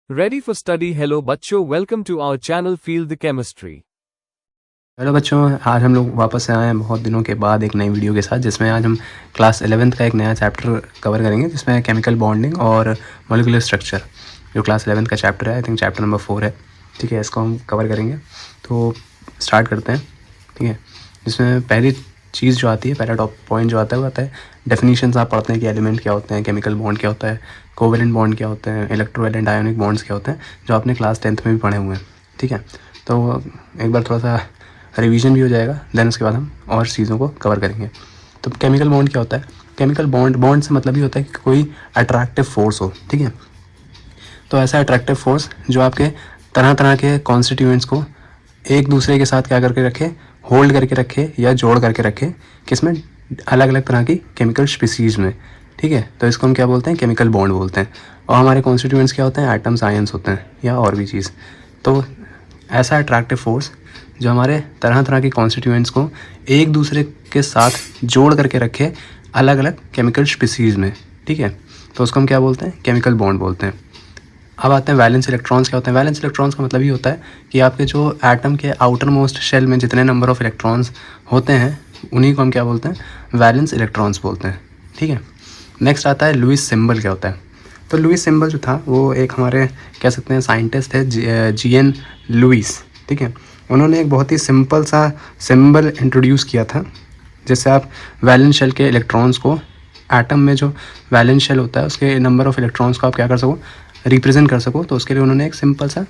Ready for study? Hello बच्चों, welcome to our channel Feel the Chemistry। Hello बच्चों, आज हम लोग वापस से आए हैं बहुत दिनों के बाद एक नई वीडियो के साथ, जिसमें आज हम क्लास 11th का एक नया चैप्टर कवर करेंगे, जिसमें केमिकल बॉन्डिंग और मॉलिक्यूलर स्ट्रक्चर जो क्लास 11th का चैप्टर है, आई थिंक चैप्टर नंबर 4 है। ठीक है, इसको हम कवर करेंगे। तो स्टार्ट करते हैं। ठीक है, जिसमें पहली चीज़ जो आती है, पहला टॉप पॉइंट जो आता है वो आता है डेफिनीशंस। आप पढ़ते हैं कि एलिमेंट क्या होते हैं, केमिकल बॉन्ड क्या होता है, कोवेलेंट बॉन्ड क्या होते हैं, इलेक्ट्रोवैलेंट आयोनिक बॉन्ड्स क्या होते हैं, जो आपने क्लास 10th में भी पढ़े हुए हैं। ठीक है, तो एक बार थोड़ा सा रिवीजन भी हो जाएगा, देन उसके बाद हम और चीज़ों को कवर करेंगे। तो केमिकल बॉन्ड क्या होता है? केमिकल बॉन्ड से मतलब ही होता है कि कोई अट्रैक्टिव फोर्स हो। ठीक है, तो ऐसा अट्रैक्टिव फोर्स जो आपके तरह तरह के कॉन्स्टिट्यूएंट्स को एक दूसरे के साथ क्या करके रखे, होल्ड करके रखे या जोड़ करके रखे, किसमें, अलग अलग तरह की केमिकल स्पीसीज़ में। ठीक है, तो इसको हम क्या बोलते हैं, केमिकल बॉन्ड बोलते हैं। और हमारे कॉन्स्टिट्यूएंट्स क्या होते हैं, एटम्स, आयंस होते हैं या और भी चीज़। तो ऐसा अट्रैक्टिव फोर्स जो हमारे तरह तरह के कॉन्स्टिट्यूएंट्स को एक दूसरे के साथ जोड़ करके रखे अलग अलग केमिकल स्पीसीज़ में। ठीक है, तो उसको हम क्या बोलते हैं, केमिकल बॉन्ड बोलते हैं। अब आते हैं वैलेंस इलेक्ट्रॉन्स क्या होते हैं। वैलेंस इलेक्ट्रॉन्स का मतलब ये होता है कि आपके जो एटम के आउटर मोस्ट शेल में जितने नंबर ऑफ इलेक्ट्रॉन्स होते हैं, उन्हीं को हम क्या बोलते हैं, वैलेंस इलेक्ट्रॉन्स बोलते हैं। ठीक है, नेक्स्ट आता है लुईस सिंबल क्या होता है। तो लुईस सिंबल जो था वो एक हमारे कह सकते हैं साइंटिस्ट थे, जी.एन. लुईस। ठीक है, उन्होंने एक बहुत ही सिंपल सा सिंबल इंट्रोड्यूस किया था, जिससे आप वैलेंस शेल के इलेक्ट्रॉन्स को, एटम में जो वैलेंस शेल होता है उसके नंबर ऑफ इलेक्ट्रॉन्स को आप क्या कर सको, रिप्रेजेंट कर सको। तो उसके लिए उन्होंने एक सिंपल सा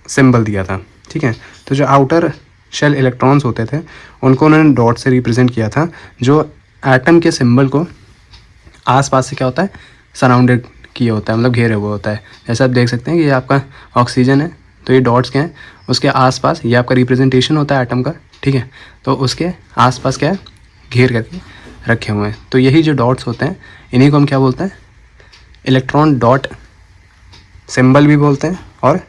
सिंबल दिया था। ठीक है, तो जो आउटर शेल इलेक्ट्रॉन्स होते थे उनको उन्होंने डॉट से रिप्रेजेंट किया था, जो एटम के सिंबल को आसपास से क्या होता है, सराउंडेड किया होता है, मतलब घेरे हुए होता है। जैसे आप देख सकते हैं कि ये आपका ऑक्सीजन है, तो ये डॉट्स क्या हैं, उसके आसपास ये आपका रिप्रेजेंटेशन होता है एटम का। ठीक है, तो उसके आसपास क्या है, घेर करके रखे हुए हैं। तो यही जो डॉट्स होते हैं, इन्हीं को हम क्या बोलते हैं, इलेक्ट्रॉन डॉट सिंबल भी बोलते हैं और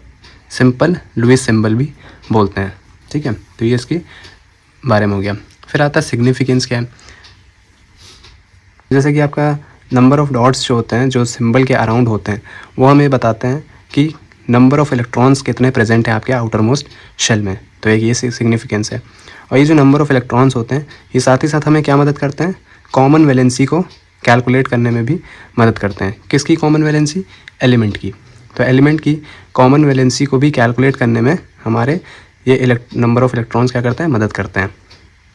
सिंपल लुईस सिंबल भी बोलते हैं। ठीक है, तो ये इसके बारे में हो गया। फिर आता है सिग्निफिकेंस क्या है। जैसे कि आपका नंबर ऑफ डॉट्स जो होते हैं, जो सिंबल के अराउंड होते हैं, वो हमें बताते हैं कि नंबर ऑफ इलेक्ट्रॉन्स कितने प्रेजेंट हैं आपके आउटर मोस्ट शेल में। तो एक ये सिग्निफिकेंस है। और ये जो नंबर ऑफ इलेक्ट्रॉन्स होते हैं, ये साथ ही साथ हमें क्या मदद करते हैं, कॉमन वैलेंसी को कैलकुलेट करने में भी मदद करते हैं। किसकी कॉमन वैलेंसी? एलिमेंट की। तो एलिमेंट की कॉमन वैलेंसी को भी कैलकुलेट करने में हमारे ये नंबर ऑफ इलेक्ट्रॉन्स क्या करते हैं, मदद करते हैं।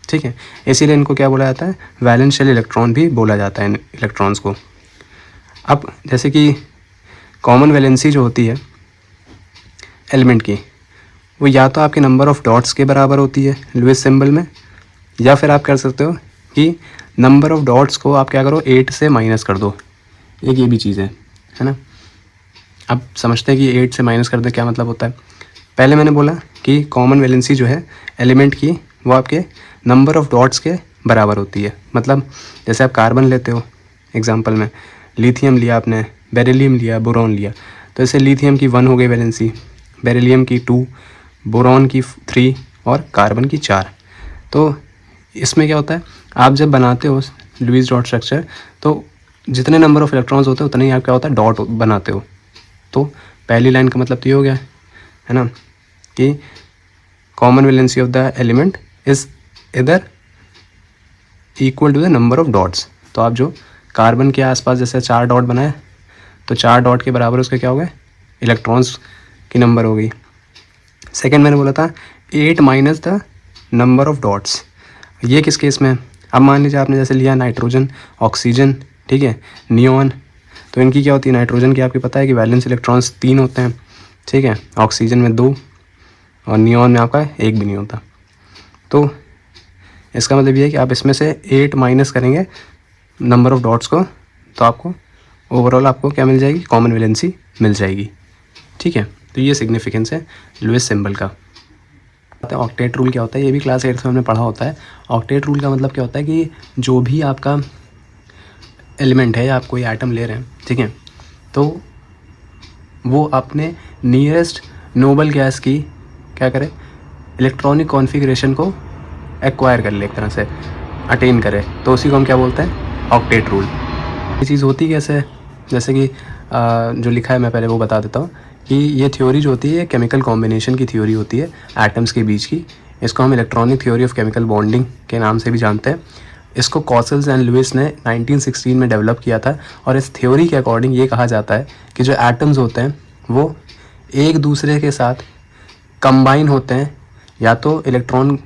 ठीक है, इसीलिए इनको क्या बोला जाता है, वैलेंस शेल इलेक्ट्रॉन भी बोला जाता है इन इलेक्ट्रॉन्स को। अब जैसे कि कॉमन वैलेंसी जो होती है एलिमेंट की, वो या तो आपके नंबर ऑफ डॉट्स के बराबर होती है लुईस सिंबल में, या फिर आप कर सकते हो कि नंबर ऑफ डॉट्स को आप क्या करो, 8 से माइनस कर दो। एक ये भी चीज़ है ना। अब समझते हैं कि 8 से माइनस कर दो क्या मतलब होता है। पहले मैंने बोला कि कॉमन वैलेंसी जो है एलिमेंट की, वो आपके नंबर ऑफ डॉट्स के बराबर होती है। मतलब जैसे आप कार्बन लेते हो, एग्जांपल में लिथियम लिया आपने, बेरिलियम लिया, बोरॉन लिया, तो जैसे लिथियम की 1 हो गई वैलेंसी, बेरिलियम की 2, बोरॉन की 3 और कार्बन की 4। तो इसमें क्या होता है, आप जब बनाते हो लुईस डॉट स्ट्रक्चर, तो जितने नंबर ऑफ इलेक्ट्रॉन्स होते हैं उतने ही आप क्या होता है, डॉट बनाते हो। तो पहली लाइन का मतलब तो ये हो गया है ना, कि common valency of the element is इधर equal to the number of dots. तो आप जो कार्बन के आसपास जैसे 4 डॉट बनाए, तो 4 डॉट के बराबर उसके क्या हो गए, इलेक्ट्रॉन्स की नंबर हो गई। सेकेंड मैंने बोला था 8 minus the number of dots. ये किस केस में? अब मान लीजिए आपने जैसे लिया नाइट्रोजन, ऑक्सीजन, ठीक है, नियॉन, तो इनकी क्या होती है, नाइट्रोजन की आपको पता है कि वैलेंस इलेक्ट्रॉन्स 3 होते हैं। ठीक है, ऑक्सीजन में 2 और नियॉन में आपका 1 भी नहीं होता। तो इसका मतलब ये है कि आप इसमें से 8 माइनस करेंगे नंबर ऑफ डॉट्स को, तो आपको ओवरऑल आपको क्या मिल जाएगी, कॉमन वैलेंसी मिल जाएगी। ठीक है, तो ये सिग्निफिकेंस है लुईस सिंबल का। ऑक्टेट रूल क्या होता है, ये भी क्लास 8 में हमने पढ़ा होता है। ऑक्टेट रूल का मतलब क्या होता है कि जो भी आपका एलिमेंट है या आप कोई आइटम ले रहे हैं, ठीक है, तो वो अपने नियरेस्ट नोबल गैस की क्या करे, इलेक्ट्रॉनिक कॉन्फ़िगरेशन को एक्वायर कर ले, एक तरह से अटेन करे, तो उसी को हम क्या बोलते हैं, ऑक्टेट रूल। ये चीज़ होती कैसे है, जैसे कि जो लिखा है मैं पहले वो बता देता हूँ कि ये थ्योरी जो होती है केमिकल कॉम्बिनेशन की थ्योरी होती है एटम्स के बीच की। इसको हम electronic theory of chemical bonding के नाम से भी जानते हैं। इसको कॉसल्स एंड लुइस ने 1916 में डेवलप किया था और इस थ्योरी के अकॉर्डिंग ये कहा जाता है कि जो एटम्स होते हैं वो एक दूसरे के साथ कंबाइन होते हैं, या तो इलेक्ट्रॉन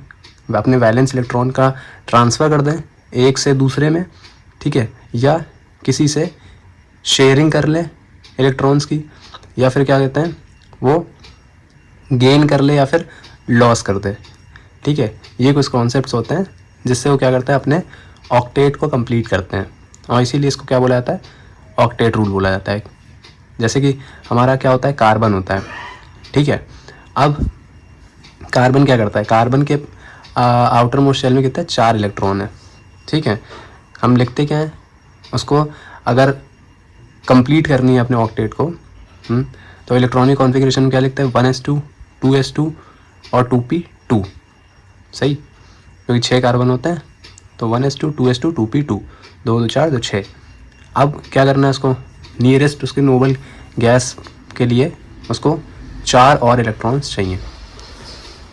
अपने वैलेंस इलेक्ट्रॉन का ट्रांसफ़र कर दें एक से दूसरे में, ठीक है, या किसी से शेयरिंग कर लें इलेक्ट्रॉन्स की, या फिर क्या कहते हैं वो गेन कर ले या फिर लॉस कर दे, ठीक है। ये कुछ कॉन्सेप्ट्स होते हैं जिससे वो क्या करते हैं अपने ऑक्टेट को कंप्लीट करते हैं, और इसीलिए इसको क्या बोला जाता है, ऑक्टेट रूल बोला जाता है। जैसे कि हमारा क्या होता है, कार्बन होता है, ठीक है। अब कार्बन क्या करता है, कार्बन के आउटर मोस्ट शेल में कितने 4 इलेक्ट्रॉन है, ठीक है। हम लिखते क्या हैं उसको, अगर कंप्लीट करनी है अपने ऑक्टेट को, तो इलेक्ट्रॉनिक कॉन्फ़िगरेशन में क्या लिखते हैं 1s2 2s2 और 2p2, सही, क्योंकि 6 कार्बन होते हैं तो 1s2 2s2 2p2, 2 2 4 2 6। अब क्या करना है उसको, नियरेस्ट उसके नोबल गैस के लिए उसको 4 और इलेक्ट्रॉन्स चाहिए,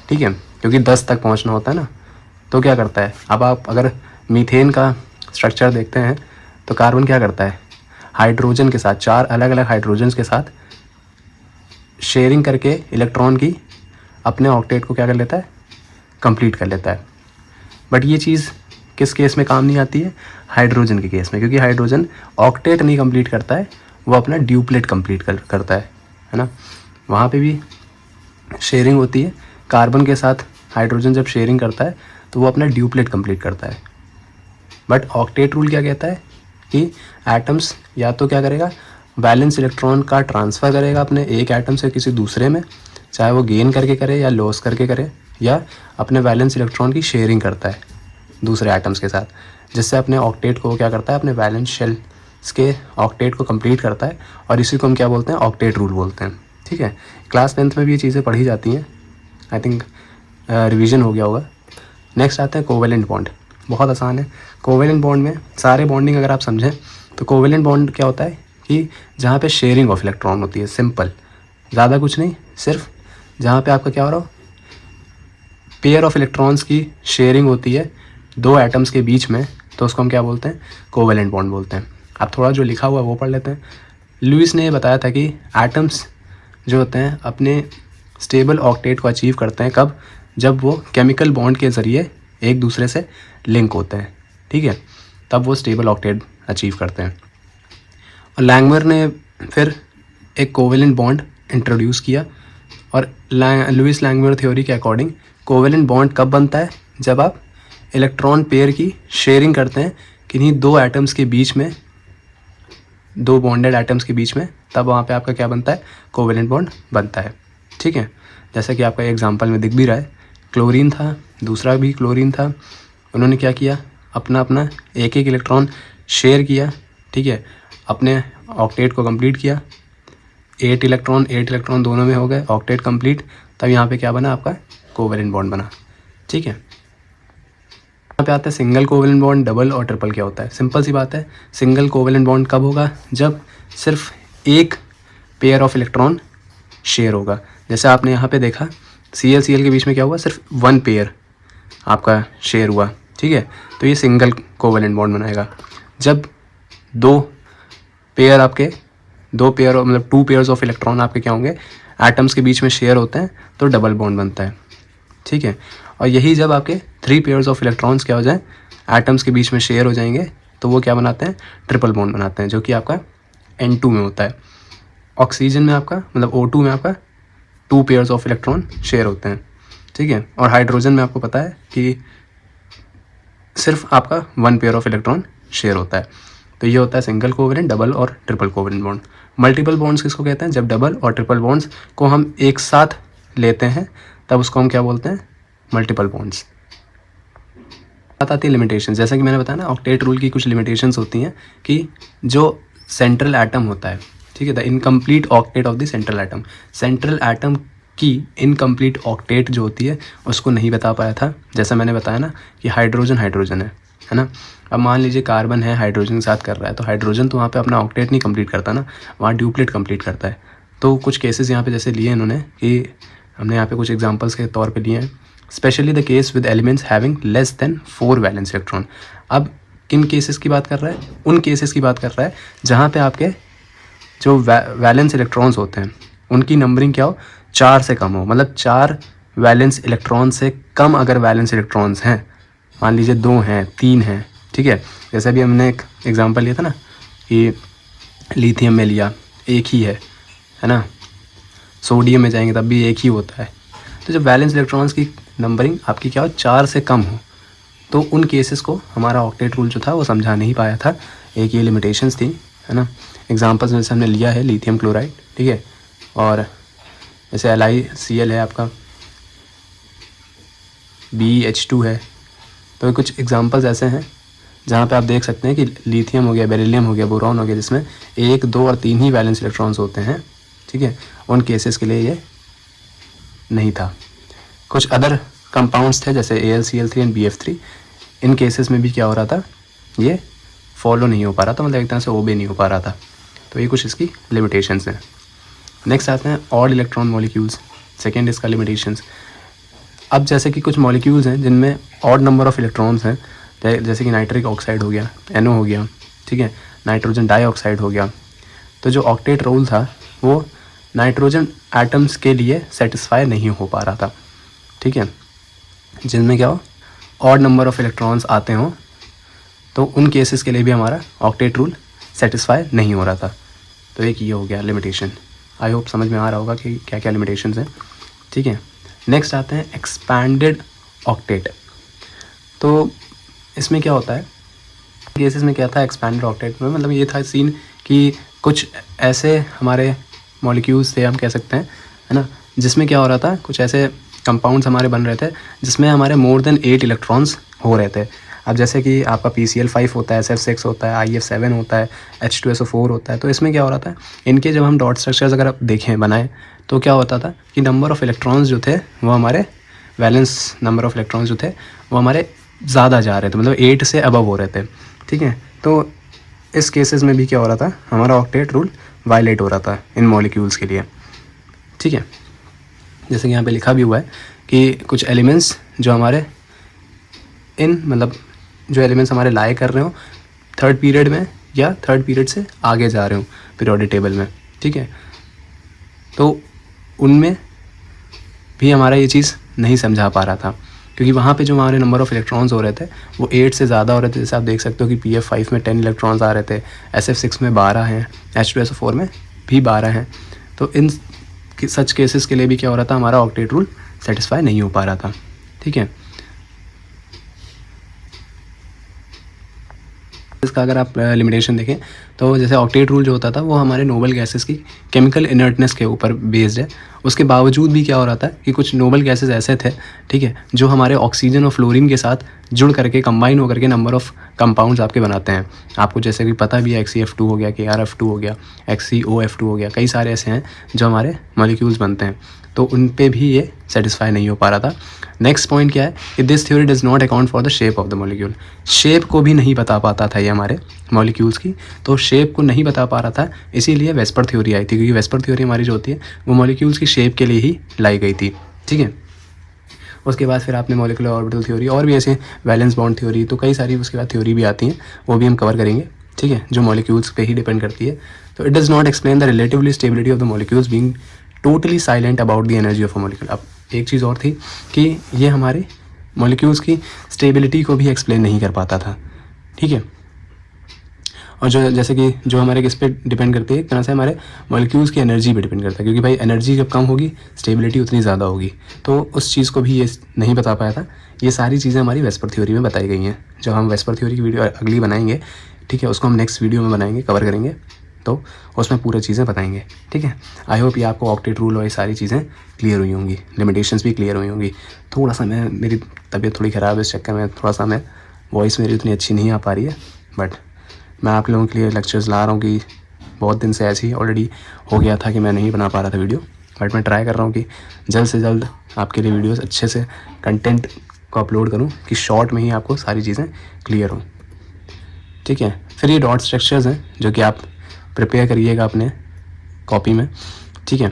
ठीक है, क्योंकि 10 तक पहुंचना होता है ना। तो क्या करता है, अब आप अगर मीथेन का स्ट्रक्चर देखते हैं तो कार्बन क्या करता है, हाइड्रोजन के साथ 4 अलग अलग हाइड्रोजन्स के साथ शेयरिंग करके इलेक्ट्रॉन की अपने ऑक्टेट को क्या कर लेता है, कंप्लीट कर लेता है। बट ये चीज़ किस केस में काम नहीं आती है, हाइड्रोजन के केस में, क्योंकि हाइड्रोजन ऑक्टेट नहीं कंप्लीट करता है, वो अपना ड्यूप्लेट कंप्लीट करता है ना। वहाँ पे भी शेयरिंग होती है, कार्बन के साथ हाइड्रोजन जब शेयरिंग करता है तो वो अपना ड्यूप्लेट कंप्लीट करता है। बट ऑक्टेट रूल क्या कहता है कि एटम्स या तो क्या करेगा, वैलेंस इलेक्ट्रॉन का ट्रांसफ़र करेगा अपने एक एटम से किसी दूसरे में, चाहे वो गेन करके करे या लॉस करके करे, या अपने वैलेंस इलेक्ट्रॉन की शेयरिंग करता है दूसरे एटम्स के साथ, जिससे अपने ऑक्टेट को क्या करता है, अपने वैलेंस शेल्स के ऑक्टेट को कंप्लीट करता है। और इसी को हम क्या बोलते हैं, ऑक्टेट रूल बोलते हैं, ठीक है। क्लास 10th में भी ये चीज़ें पढ़ी जाती हैं, आई थिंक रिवीजन हो गया होगा। नेक्स्ट आते हैं कोवेलेंट बॉन्ड, बहुत आसान है। कोवेलेंट बॉन्ड में सारे बॉन्डिंग अगर आप समझें तो कोवेलेंट बॉन्ड क्या होता है कि जहाँ पे शेयरिंग ऑफ इलेक्ट्रॉन होती है, सिंपल, ज़्यादा कुछ नहीं, सिर्फ जहाँ पे आपका क्या हो रहा हो, पेयर ऑफ इलेक्ट्रॉन्स की शेयरिंग होती है 2 एटम्स के बीच में, तो उसको हम क्या बोलते हैं, कोवेलेंट बॉन्ड बोलते हैं। अब थोड़ा जो लिखा हुआ है वो पढ़ लेते हैं। लुइस ने ये बताया था कि एटम्स जो होते हैं अपने स्टेबल ऑक्टेट को अचीव करते हैं कब, जब वो केमिकल बॉन्ड के ज़रिए एक दूसरे से लिंक होते हैं, ठीक है, तब वो स्टेबल ऑक्टेट अचीव करते हैं। और लैंगमर ने फिर एक कोवेलेंट बॉन्ड इंट्रोड्यूस किया, और लुइस लैंगमर थ्योरी के अकॉर्डिंग कोवेलेंट बॉन्ड कब बनता है, जब आप इलेक्ट्रॉन पेयर की शेयरिंग करते हैं किन्हीं 2 एटम्स के बीच में, 2 बॉन्डेड एटम्स के बीच में, तब वहाँ पे आपका क्या बनता है, कोवेलेंट बॉन्ड बनता है, ठीक है। जैसा कि आपका एग्जांपल में दिख भी रहा है, क्लोरीन था, दूसरा भी क्लोरीन था, उन्होंने क्या किया, अपना अपना एक एक इलेक्ट्रॉन शेयर किया, ठीक है, अपने ऑक्टेट को कंप्लीट किया, 8 इलेक्ट्रॉन दोनों में हो गए, ऑक्टेट कंप्लीट, तब यहाँ पे क्या बना, आपका कोवेलेंट बॉन्ड बना, ठीक है। यहाँ पे आता है सिंगल कोवेलेंट बॉन्ड, डबल और ट्रिपल क्या होता है। सिंपल सी बात है, सिंगल कोवेलेंट बॉन्ड कब होगा, जब सिर्फ एक पेयर ऑफ इलेक्ट्रॉन शेयर होगा। जैसे आपने यहाँ पे देखा Cl के बीच में क्या हुआ, सिर्फ 1 पेयर आपका शेयर हुआ, ठीक है, तो ये सिंगल कोवेलेंट बॉन्ड बनाएगा। जब 2 पेयर मतलब 2 पेयर्स ऑफ इलेक्ट्रॉन आपके क्या होंगे, एटम्स के बीच में शेयर होते हैं, तो डबल बॉन्ड बनता है, ठीक है। और यही जब आपके 3 पेयर्स ऑफ इलेक्ट्रॉन्स क्या हो जाए, एटम्स के बीच में शेयर हो जाएंगे, तो वो क्या बनाते हैं, ट्रिपल बॉन्ड बनाते हैं, जो कि आपका N2 में होता है। ऑक्सीजन में आपका मतलब O2 में आपका 2 पेयर्स ऑफ इलेक्ट्रॉन शेयर होते हैं, ठीक है। और हाइड्रोजन में आपको पता है कि सिर्फ आपका 1 पेयर ऑफ इलेक्ट्रॉन शेयर होता है। तो ये होता है सिंगल कोवेलेंट, डबल और triple covalent bond. Multiple bonds किसको कहते हैं, जब डबल और ट्रिपल बॉन्ड्स को हम एक साथ लेते हैं तब उसको हम क्या बोलते हैं, मल्टीपल बॉन्ड्स। बात आती है लिमिटेशन, जैसा कि मैंने बताया ना, ऑक्टेट रूल की कुछ लिमिटेशंस होती हैं कि जो सेंट्रल एटम होता है, ठीक है, the incomplete octet of the central atom, central atom की इनकम्प्लीट ऑक्टेट जो होती है उसको नहीं बता पाया था। जैसा मैंने बताया ना कि हाइड्रोजन है है ना। अब मान लीजिए कार्बन है, हाइड्रोजन के साथ कर रहा है, तो हाइड्रोजन तो वहाँ पे अपना ऑक्टेट नहीं कंप्लीट करता ना, वहाँ ड्यूप्लेट कंप्लीट करता है। तो कुछ केसेस यहाँ पे जैसे लिए इन्होंने कि हमने यहाँ पे कुछ एग्जांपल्स के तौर पे लिए हैं। Specially the case with elements having less than 4 valence electron. अब किन केसेस की बात कर रहा है? उन केसेस की बात कर रहा है जहाँ पे आपके जो वैलेंस इलेक्ट्रॉन्स होते हैं उनकी नंबरिंग क्या हो, 4 से कम हो। मतलब 4 वैलेंस इलेक्ट्रॉन से कम अगर वैलेंस इलेक्ट्रॉन्स हैं, मान लीजिए 2 हैं, 3 हैं, ठीक है। जैसे अभी हमने एक एग्जांपल लिया था ना कि लिथियम में लिया, एक ही है ना। सोडियम में जाएंगे तब भी एक ही होता है। तो जब वैलेंस इलेक्ट्रॉन्स की नंबरिंग आपकी क्या हो, 4 से कम हो, तो उन केसेस को हमारा ऑक्टेट रूल जो था वो समझा नहीं पाया था। एक ये लिमिटेशंस थी, है ना। एग्जांपल्स में से हमने लिया है लिथियम क्लोराइड, ठीक है, और जैसे LiCl है आपका, BH2 है। तो कुछ एग्जांपल्स ऐसे हैं जहाँ पे आप देख सकते हैं कि लिथियम हो गया, बेरिलियम हो गया, बोरॉन हो गया, जिसमें 1, 2 और 3 ही वैलेंस इलेक्ट्रॉन्स होते हैं, ठीक है। उन केसेस के लिए ये नहीं था। कुछ अदर कंपाउंड्स थे जैसे AlCl3 and BF3। In cases में भी क्या हो रहा था, ये फॉलो नहीं हो पा रहा था, मतलब एक तरह से ओबे नहीं हो पा रहा था। तो ये कुछ इसकी लिमिटेशंस हैं। नेक्स्ट आते हैं ऑड इलेक्ट्रॉन मॉलिक्यूल्स। सेकेंड इसका लिमिटेशंस। अब जैसे कि कुछ मॉलिक्यूल्स हैं जिनमें ऑड नंबर ऑफ इलेक्ट्रॉन्स हैं, जैसे कि नाइट्रिक ऑक्साइड हो गया, NO हो गया, ठीक है, नाइट्रोजन डाइऑक्साइड हो गया। तो जो ऑक्टेट रूल था वो नाइट्रोजन एटम्स के लिए सेटिस्फाई नहीं हो पा रहा था, ठीक है। जिनमें क्या हो, ऑड नंबर ऑफ इलेक्ट्रॉन्स आते हों, तो उन केसेस के लिए भी हमारा ऑक्टेट रूल सेटिस्फाई नहीं हो रहा था। तो एक ये हो गया लिमिटेशन। आई होप समझ में आ रहा होगा कि क्या क्या लिमिटेशंस हैं, ठीक है। नेक्स्ट आते हैं एक्सपैंडेड ऑक्टेट। तो इसमें क्या होता है, केसेस में क्या था एक्सपैंडेड ऑक्टेट में, मतलब ये था सीन कि कुछ ऐसे हमारे मॉलिक्यूल्स थे, हम कह सकते हैं, है ना, जिसमें क्या हो रहा था, कुछ ऐसे कंपाउंड्स हमारे बन रहे थे जिसमें हमारे मोर देन 8 इलेक्ट्रॉन्स हो रहे थे। अब जैसे कि आपका PCl5 होता है, SF6 होता है, IF7 होता है, H2SO4 होता है। तो इसमें क्या हो रहा था, इनके जब हम डॉट स्ट्रक्चर्स अगर आप देखें बनाए, तो क्या होता था कि नंबर ऑफ इलेक्ट्रॉन्स जो थे वो हमारे वैलेंस नंबर ऑफ इलेक्ट्रॉन्स जो थे वो हमारे ज़्यादा जा रहे थे, मतलब 8 से अबव हो रहे थे, ठीक है। तो इस केसेस में भी क्या हो रहा था, हमारा ऑक्टेट रूल वायलेट हो रहा था इन मॉलिक्यूल्स के लिए, ठीक है। जैसे कि यहाँ पे लिखा भी हुआ है कि कुछ एलिमेंट्स जो हमारे मतलब जो एलिमेंट्स हमारे लाए कर रहे हो थर्ड पीरियड में या थर्ड पीरियड से आगे जा रहे हो पीरियोडिक टेबल में, ठीक है, तो उनमें भी हमारा ये चीज़ नहीं समझा पा रहा था, क्योंकि वहाँ पे जो हमारे नंबर ऑफ़ इलेक्ट्रॉन्स हो रहे थे वो 8 से ज़्यादा हो रहे थे। जैसे आप देख सकते हो कि PF5 में 10 इलेक्ट्रॉन्स आ रहे थे, SF6 में 12 हैं, H2SO4 में भी 12 हैं। तो इन सच केसेस के लिए भी क्या हो रहा था, हमारा ऑक्टेट रूल सेटिस्फाई नहीं हो पा रहा था, ठीक है। इसका अगर आप लिमिटेशन देखें तो जैसे ऑक्टेट रूल जो होता था वो हमारे नोबल गैसेस की केमिकल इनर्टनेस के ऊपर बेस्ड है। उसके बावजूद भी क्या हो रहा था कि कुछ नोबल गैसेस ऐसे थे, ठीक है, जो हमारे ऑक्सीजन और फ्लोरीन के साथ जुड़ करके कंबाइन होकर के नंबर ऑफ़ कंपाउंड्स आपके बनाते हैं। आपको जैसे कि पता भी है XCF2 हो गया, KrF2 हो गया, XCOF2 हो गया, कई सारे ऐसे हैं जो हमारे मॉलिक्यूल्स बनते हैं। तो उन पे भी ये सेटिस्फाई नहीं हो पा रहा था। नेक्स्ट पॉइंट क्या है कि this theory does not account for the shape of the molecule. Shape को भी नहीं बता पाता था ये हमारे मॉलिक्यूल्स की, तो शेप को नहीं बता पा रहा था, इसीलिए वेस्पर थ्योरी आई थी, क्योंकि वेस्पर थ्योरी हमारी जो होती है वो मॉलिक्यूल्स की शेप के लिए ही लाई गई थी, ठीक है। उसके बाद फिर आपने मॉलिक्यूलर ऑर्बिटल थ्योरी और भी ऐसे वैलेंस बॉन्ड थ्योरी, तो कई सारी उसके बाद थ्योरी भी आती हैं, वो भी हम कवर करेंगे, ठीक है, जो मॉलिक्यूल्स पे ही डिपेंड करती है। तो it does not explain the relatively stability of the molecules being totally silent about the energy of a molecule. अब एक चीज़ और थी कि ये हमारे मॉलिक्यूल्स की स्टेबिलिटी को भी एक्सप्लेन नहीं कर पाता था, ठीक है। और जो जैसे कि जो हमारे किस पे डिपेंड करती है, एक तरह से हमारे मॉलिक्यूल्स की एनर्जी पे डिपेंड करता है, क्योंकि भाई एनर्जी जब कम होगी स्टेबिलिटी उतनी ज़्यादा होगी। तो उस चीज़ को भी ये नहीं बता पाया था। ये सारी चीज़ें हमारी वेस्पर थ्योरी में बताई गई हैं। जो हम वेस्पर थ्योरी की वीडियो अगली बनाएंगे, ठीक है, उसको हम नेक्स्ट वीडियो में बनाएंगे, कवर करेंगे, तो उसमें पूरी चीज़ें बताएंगे, ठीक है। आई होप ये आपको ऑक्टेट रूल और ये सारी चीज़ें क्लियर हुई होंगी, लिमिटेशंस भी क्लियर हुई होंगी। थोड़ा सा मेरी तबीयत थोड़ी ख़राब है, इस चक्कर में थोड़ा सा वॉइस मेरी उतनी अच्छी नहीं आ पा रही है, बट मैं आप लोगों के लिए लेक्चर्स ला रहा हूँ कि बहुत दिन से ऐसे ही ऑलरेडी हो गया था कि मैं नहीं बना पा रहा था वीडियो, बट मैं ट्राई कर रहा हूँ कि जल्द से जल्द आपके लिए वीडियोस अच्छे से कंटेंट को अपलोड करूँ कि शॉर्ट में ही आपको सारी चीज़ें क्लियर हों। ठीक है, फिर ये डॉट स्ट्रक्चर्स हैं जो कि आप प्रिपेयर करिएगा अपने कॉपी में। ठीक है,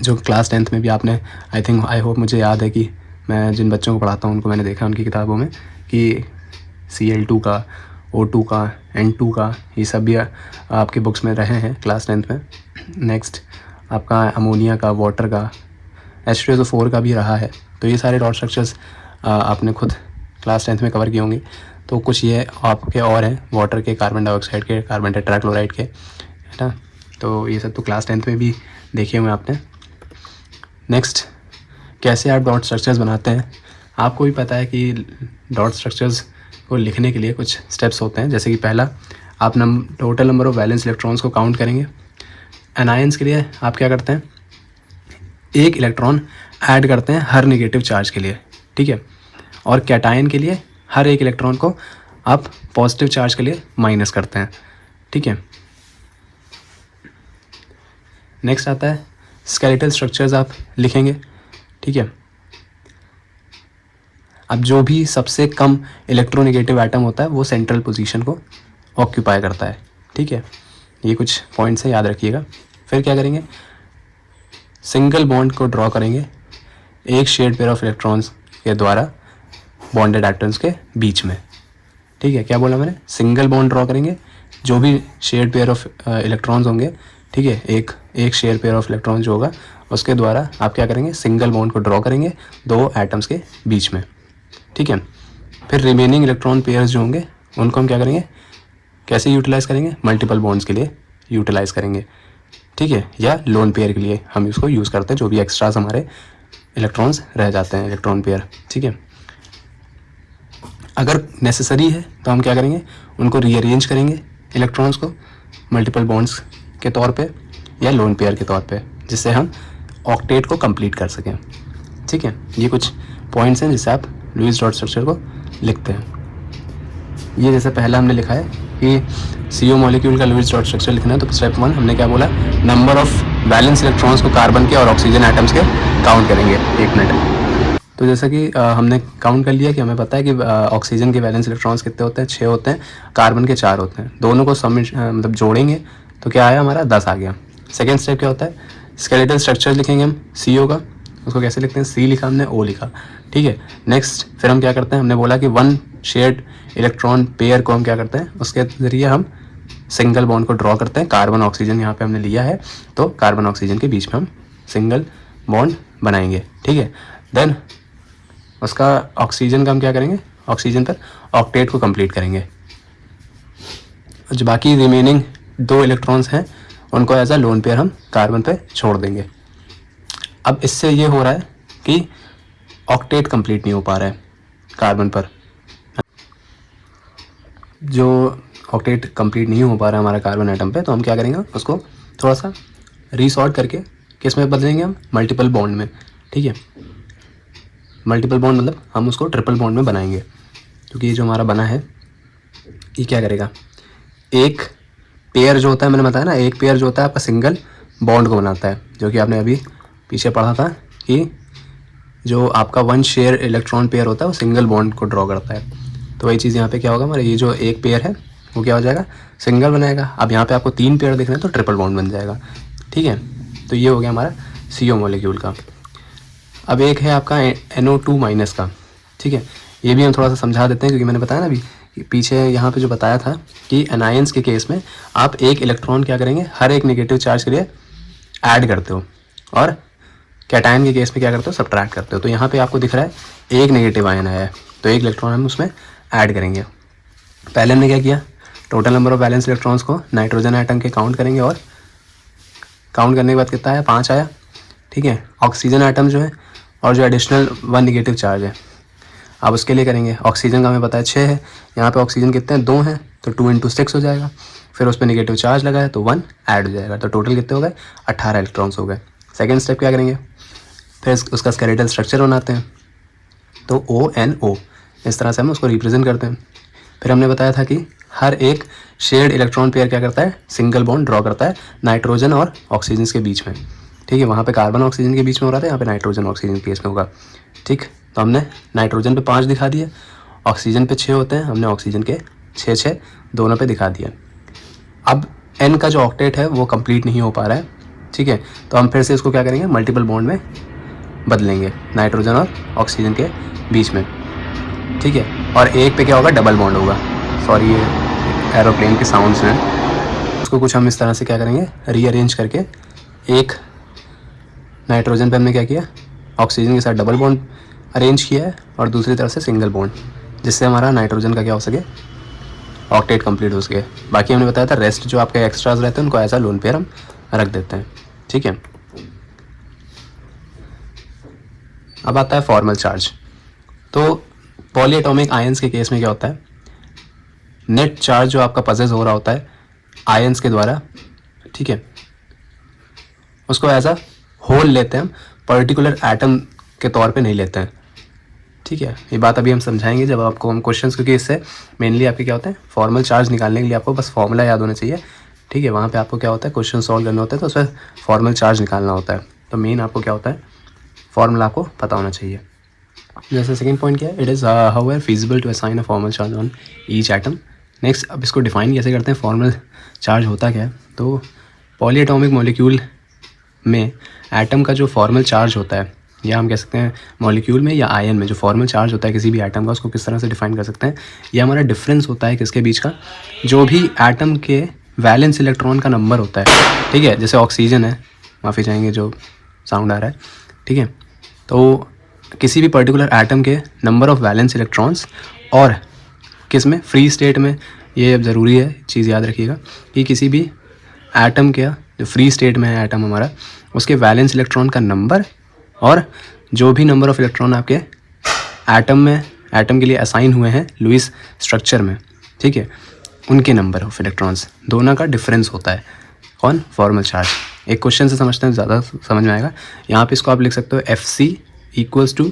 जो क्लास 10th में भी आपने आई होप मुझे याद है कि मैं जिन बच्चों को पढ़ाता हूँ उनको मैंने देखा उनकी किताबों में कि Cl2 का, O2 का, N2 का, ये सब भी आपके बुक्स में रहे हैं क्लास 10th में। नेक्स्ट आपका अमोनिया का, वाटर का, H2SO4 का भी रहा है। तो ये सारे डॉट स्ट्रक्चर्स आपने खुद क्लास 10th में कवर किए होंगे। तो कुछ ये आपके और हैं, वाटर के, कार्बन डाइऑक्साइड के, कार्बन टेट्राक्लोराइड के, है ना। तो ये सब तो क्लास 10th में भी देखे हुए आपने। नेक्स्ट, कैसे आप डॉट स्ट्रक्चर्स बनाते हैं। आपको भी पता है कि डॉट स्ट्रक्चर्स को लिखने के लिए कुछ स्टेप्स होते हैं। जैसे कि पहला, आप total number of valence electrons को काउंट करेंगे। एनायंस के लिए आप क्या करते हैं, एक इलेक्ट्रॉन ऐड करते हैं हर नेगेटिव चार्ज के लिए। ठीक है, और कैटायन के लिए हर एक इलेक्ट्रॉन को आप पॉजिटिव चार्ज के लिए माइनस करते हैं। ठीक है, नेक्स्ट आता है स्केलेटल स्ट्रक्चर्स आप लिखेंगे। ठीक है, अब जो भी सबसे कम इलेक्ट्रोनेगेटिव एटम होता है वो सेंट्रल पोजीशन को ऑक्यूपाई करता है। ठीक है, ये कुछ पॉइंट्स हैं, याद रखिएगा। फिर क्या करेंगे, सिंगल बॉन्ड को ड्रॉ करेंगे एक शेयर्ड पेयर ऑफ इलेक्ट्रॉन्स के द्वारा बॉन्डेड एटम्स के बीच में। ठीक है, क्या बोला मैंने, सिंगल बॉन्ड ड्रॉ करेंगे, जो भी शेयर्ड पेयर ऑफ इलेक्ट्रॉन्स होंगे। ठीक है, एक शेयर पेयर ऑफ इलेक्ट्रॉन जो होगा उसके द्वारा आप क्या करेंगे, सिंगल बॉन्ड को ड्रॉ करेंगे दो एटम्स के बीच में। ठीक है, फिर रिमेनिंग इलेक्ट्रॉन पेयर्स जो होंगे उनको हम क्या करेंगे, कैसे यूटिलाइज़ करेंगे, मल्टीपल बॉन्ड्स के लिए यूटिलाइज़ करेंगे। ठीक है, या लोन पेयर के लिए हम इसको यूज़ करते हैं, जो भी एक्स्ट्रास हमारे इलेक्ट्रॉन्स रह जाते हैं, इलेक्ट्रॉन पेयर। ठीक है, अगर नेसेसरी है तो हम क्या करेंगे, उनको रीअरेंज करेंगे इलेक्ट्रॉन्स को मल्टीपल बॉन्ड्स के तौर पे या लोन पेयर के तौर पे, जिससे हम ऑक्टेट को कंप्लीट कर सकें। ठीक है, ये कुछ पॉइंट्स हैं जिससे आप लुईस डॉट स्ट्रक्चर को लिखते हैं। ये जैसे पहला हमने लिखा है कि CO मॉलिक्यूल का लुईस डॉट स्ट्रक्चर लिखना है, तो स्टेप 1 हमने क्या बोला, नंबर ऑफ वैलेंस इलेक्ट्रॉन्स को कार्बन के और ऑक्सीजन एटम्स के काउंट करेंगे 1 मिनट। तो जैसा कि हमने काउंट कर लिया कि हमें पता है कि ऑक्सीजन के वैलेंस इलेक्ट्रॉन्स कितने होते हैं, 6 होते हैं, कार्बन के 4 होते हैं। दोनों को मतलब जोड़ेंगे तो क्या आया हमारा, 10 आ गया। सेकेंड स्टेप क्या होता है, स्केलेटल स्ट्रक्चर लिखेंगे हम CO का, उसको कैसे लिखते हैं, C लिखा हमने, O लिखा। ठीक है, नेक्स्ट फिर हम क्या करते हैं, हमने बोला कि 1 शेयर्ड इलेक्ट्रॉन पेयर को हम क्या करते हैं, उसके ज़रिए हम सिंगल बॉन्ड को ड्रॉ करते हैं। कार्बन ऑक्सीजन यहाँ पे हमने लिया है, तो कार्बन ऑक्सीजन के बीच में हम सिंगल बॉन्ड बनाएंगे। ठीक है, देन उसका ऑक्सीजन का हम क्या करेंगे, ऑक्सीजन पर ऑक्टेट को कंप्लीट करेंगे। जो बाकी रिमेनिंग 2 इलेक्ट्रॉन्स हैं उनको एज अ लोन पेयर हम कार्बन पे छोड़ देंगे। अब इससे ये हो रहा है कि ऑक्टेट कंप्लीट नहीं हो पा रहा है कार्बन पर। जो ऑक्टेट कंप्लीट नहीं हो पा रहा है हमारा कार्बन एटम पे, तो हम क्या करेंगे, उसको थोड़ा सा रीसॉर्ट करके किस में बदलेंगे, हम मल्टीपल बॉन्ड में। ठीक है, मल्टीपल बॉन्ड मतलब हम उसको ट्रिपल बॉन्ड में बनाएंगे, क्योंकि ये जो हमारा बना है ये क्या करेगा, एक पेयर जो होता है, मैंने बताया ना, एक पेयर जो होता है आपका सिंगल बॉन्ड को बनाता है, जो कि आपने अभी पीछे पढ़ा था कि जो आपका 1 शेयर इलेक्ट्रॉन पेयर होता है वो सिंगल बॉन्ड को ड्रॉ करता है। तो वही चीज़ यहाँ पे क्या होगा, हमारे ये जो एक पेयर है वो क्या हो जाएगा, सिंगल बनाएगा। अब यहाँ पे आपको 3 पेयर दिख रहे हैं तो ट्रिपल बॉन्ड बन जाएगा। ठीक है, तो ये हो गया हमारा CO मॉलिक्यूल का। अब एक है आपका NO2 माइनस का। ठीक है, ये भी हम थोड़ा सा समझा देते हैं, क्योंकि मैंने बताया ना अभी पीछे यहाँ पे जो बताया था कि एनायंस के केस में आप एक इलेक्ट्रॉन क्या करेंगे, हर एक नेगेटिव चार्ज के लिए ऐड करते हो, और कैटायन के केस में क्या करते हो, सब्ट्रैक्ट करते हो। तो यहाँ पे आपको दिख रहा है एक नेगेटिव आयन आया है, तो एक इलेक्ट्रॉन हम उसमें ऐड करेंगे। पहले हमने क्या किया, total number of valence electrons को नाइट्रोजन एटम के काउंट करेंगे, और काउंट करने के बाद कितना आया, 5 आया। ठीक है, ऑक्सीजन एटम जो है और जो एडिशनल 1 नेगेटिव चार्ज है, अब उसके लिए करेंगे। ऑक्सीजन का हमें पता है 6 है, यहाँ पे ऑक्सीजन कितने हैं, 2 हैं, तो 2 × 6 हो जाएगा। फिर उस पर नेगेटिव चार्ज लगा है तो 1 ऐड हो जाएगा, तो टोटल कितने हो गए, 18 इलेक्ट्रॉन्स हो गए। सेकेंड स्टेप क्या करेंगे, फिर उसका स्केलेटल स्ट्रक्चर बनाते हैं, तो ONO इस तरह से हम उसको रिप्रेजेंट करते हैं। फिर हमने बताया था कि हर एक शेयर्ड इलेक्ट्रॉन पेयर क्या करता है, सिंगल बॉन्ड ड्रॉ करता है नाइट्रोजन और ऑक्सीजन के बीच में। ठीक है, वहाँ पे कार्बन ऑक्सीजन के बीच में हो रहा था, यहाँ पे नाइट्रोजन ऑक्सीजन के केस में होगा। ठीक, तो हमने नाइट्रोजन पे 5 दिखा दिए, ऑक्सीजन पे 6 होते हैं, हमने ऑक्सीजन के 6 दोनों पे दिखा दिया। अब N का जो ऑक्टेट है वो कंप्लीट नहीं हो पा रहा है, ठीक है, तो हम फिर से इसको क्या करेंगे, मल्टीपल बॉन्ड में बदलेंगे नाइट्रोजन और ऑक्सीजन के बीच में, ठीक है, और एक पे क्या होगा, डबल बॉन्ड होगा। सॉरी, ये एरोप्लेन के साउंड्स हैं। उसको कुछ हम इस तरह से क्या करेंगे, रीअरेंज करके, एक नाइट्रोजन पे हमने क्या किया, ऑक्सीजन के साथ डबल बॉन्ड अरेंज किया है और दूसरी तरफ से सिंगल बॉन्ड, जिससे हमारा नाइट्रोजन का क्या हो सके, ऑक्टेट कंप्लीट हो सके। बाकी हमने बताया था रेस्ट जो आपके एक्स्ट्राज रहते हैं उनको ऐसा लोन पेयर हम रख देते हैं, ठीक है। अब आता है फॉर्मल चार्ज। तो पॉलीएटॉमिक आयंस के केस में क्या होता है, नेट चार्ज जो आपका पजेस हो रहा होता है आयंस के द्वारा, ठीक है, उसको एज अ होल लेते हैं हम, पर्टिकुलर एटम के तौर पे नहीं लेते हैं, ठीक है। ये बात अभी हम समझाएंगे जब आपको हम क्वेश्चंस, क्योंकि इससे मेनली आपके क्या होता है, फॉर्मल चार्ज निकालने के लिए आपको बस फॉर्मूला याद होना चाहिए, ठीक है। वहाँ पे आपको क्या होता है, क्वेश्चन सॉल्व करना होता है तो उसमें फॉर्मल चार्ज निकालना होता है, तो मेन आपको क्या होता है, फॉर्मूला आपको पता होना चाहिए। जैसे सेकंड पॉइंट क्या है, it is however feasible to assign a formal charge on each atom. Next, अब इसको डिफाइन कैसे करते हैं, फॉर्मल चार्ज होता क्या है। तो पॉलीएटॉमिक मॉलिक्यूल में एटम का जो फॉर्मल चार्ज होता है, या हम कह सकते हैं मॉलिक्यूल में या आयन में जो फॉर्मल चार्ज होता है किसी भी एटम का, उसको किस तरह से डिफाइन कर सकते हैं, ये हमारा डिफरेंस होता है किसके बीच का, जो भी एटम के वैलेंस इलेक्ट्रॉन का नंबर होता है, ठीक है। जैसे ऑक्सीजन है, माफ़ी चाहेंगे जो साउंड आ रहा है, ठीक है, तो किसी भी पर्टिकुलर एटम के नंबर ऑफ वैलेंस इलेक्ट्रॉन्स और किस में, फ्री स्टेट में, ये अब ज़रूरी है चीज़ याद रखिएगा कि किसी भी एटम के जो फ्री स्टेट में है एटम हमारा, उसके वैलेंस इलेक्ट्रॉन का नंबर और जो भी नंबर ऑफ इलेक्ट्रॉन आपके एटम में, एटम के लिए असाइन हुए हैं लुईस स्ट्रक्चर में, ठीक है, उनके नंबर ऑफ इलेक्ट्रॉन्स दोनों का डिफरेंस होता है कौन, फॉर्मल चार्ज। एक क्वेश्चन से समझते हैं, ज़्यादा समझ में आएगा। यहाँ पे इसको आप लिख सकते हो FC इक्वल्स टू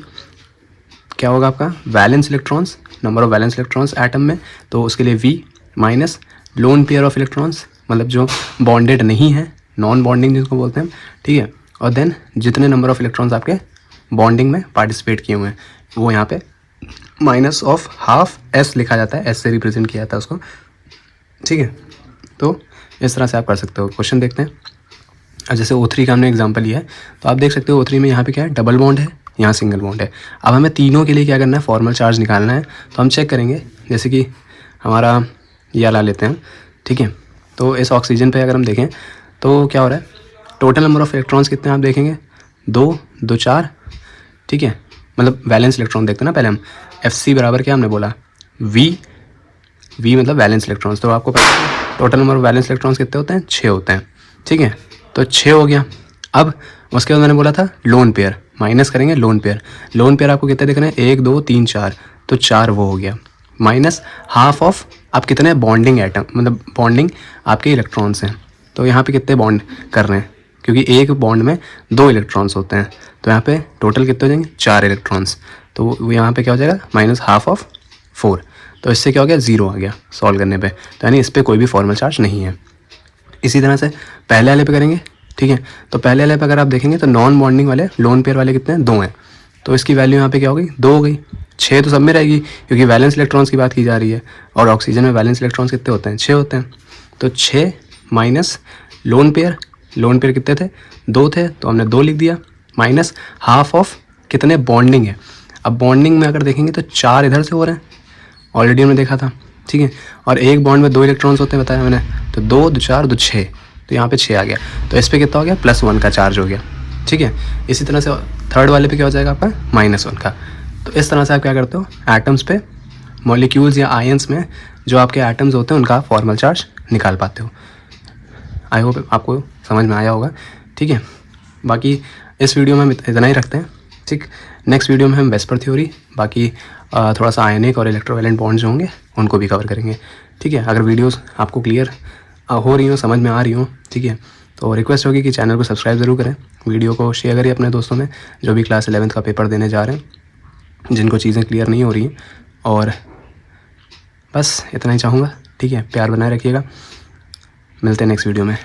क्या होगा आपका, valence electrons, number of valence electrons atom में, तो उसके लिए V minus lone pair of electrons, मतलब जो बॉन्डेड नहीं है, नॉन बॉन्डिंग जिसको बोलते हैं, ठीक है, और देन जितने नंबर ऑफ इलेक्ट्रॉन्स आपके बॉन्डिंग में पार्टिसिपेट किए हुए हैं वो यहाँ पे माइनस ऑफ हाफ S लिखा जाता है, S से रिप्रेजेंट किया जाता है उसको, ठीक है। तो इस तरह से आप कर सकते हो। क्वेश्चन देखते हैं। अब जैसे O3 का हमने एग्जांपल लिया है, तो आप देख सकते हो O3 में यहाँ पे क्या है, डबल बॉन्ड है, यहाँ सिंगल बॉन्ड है। अब हमें तीनों के लिए क्या करना है, फॉर्मल चार्ज निकालना है। तो हम चेक करेंगे, जैसे कि हमारा ये ला लेते हैं, ठीक है। तो इस ऑक्सीजन पे अगर हम देखें तो क्या हो रहा है, टोटल नंबर ऑफ इलेक्ट्रॉन्स कितने आप देखेंगे, 2 2 4, ठीक है, मतलब वैलेंस इलेक्ट्रॉन देखते हैं ना पहले हम। FC बराबर क्या हमने बोला, V मतलब वैलेंस इलेक्ट्रॉन्स। तो आपको पता है total number of valence electrons कितने होते हैं, 6 होते हैं, ठीक है। तो 6 हो गया। अब उसके बाद मैंने बोला था लोन पेयर, माइनस करेंगे लोन पेयर। लोन पेयर आपको कितने दिख रहे हैं, 1 2 3 4, तो 4 वो हो गया, माइनस हाफ ऑफ आप कितने बॉन्डिंग एटम, मतलब बॉन्डिंग आपके इलेक्ट्रॉन्स हैं। तो यहाँ पे कितने बॉन्ड कर रहे हैं, क्योंकि एक बॉन्ड में 2 इलेक्ट्रॉन्स होते हैं, तो यहाँ पे टोटल कितने हो जाएंगे, 4 इलेक्ट्रॉन्स। तो वो यहाँ पे क्या हो जाएगा, माइनस हाफ ऑफ 4। तो इससे क्या हो गया, 0 आ गया सॉल्व करने पे। तो यानी इस पर कोई भी फॉर्मल चार्ज नहीं है। इसी तरह से पहले वाले पे करेंगे, ठीक है। तो पहले वाले पे अगर आप देखेंगे तो नॉन बॉन्डिंग वाले लोन पेयर वाले कितने हैं, 2 हैं। तो इसकी वैल्यू यहाँ पे क्या हो गई, 2 हो गई। 6 तो सब में रहेगी क्योंकि वैलेंस इलेक्ट्रॉन्स की बात की जा रही है, और ऑक्सीजन में वैलेंस इलेक्ट्रॉन्स कितने होते हैं, 6 होते हैं। तो 6 माइनस लोन पेयर कितने थे, 2 थे, तो हमने 2 लिख दिया, माइनस हाफ ऑफ कितने बॉन्डिंग है। अब बॉन्डिंग में अगर देखेंगे तो 4 इधर से हो रहे हैं, ऑलरेडी हमने देखा था, ठीक है। और एक बॉन्ड में 2 इलेक्ट्रॉन्स होते हैं बताया मैंने, तो 2 2 4 2 6, तो यहाँ पे 6 आ गया। तो इस पर कितना हो गया, +1 का चार्ज हो गया, ठीक है। इसी तरह से थर्ड वाले पे क्या हो जाएगा आपका, -1 का। तो इस तरह से आप क्या करते हो, एटम्स पे, मॉलिक्यूल्स या आयंस में जो आपके एटम्स होते हैं उनका फॉर्मल चार्ज निकाल पाते हो। आई होप आपको समझ में आया होगा, ठीक है। बाकी इस वीडियो में हम इतना ही रखते हैं, ठीक। नेक्स्ट वीडियो में हम वेस्पर थ्योरी, बाकी थोड़ा सा आयनिक और इलेक्ट्रोवैलेंट बॉन्ड्स जो होंगे उनको भी कवर करेंगे, ठीक है। अगर वीडियोस आपको क्लियर हो रही हो, समझ में आ रही हो, ठीक है, तो रिक्वेस्ट होगी कि चैनल को सब्सक्राइब ज़रूर करें, वीडियो को शेयर करिए अपने दोस्तों में जो भी क्लास 11th का पेपर देने जा रहे हैं, जिनको चीज़ें क्लियर नहीं हो रही हैं। और बस इतना ही चाहूँगा, ठीक है। प्यार बनाए रखिएगा, मिलते हैं नेक्स्ट वीडियो में।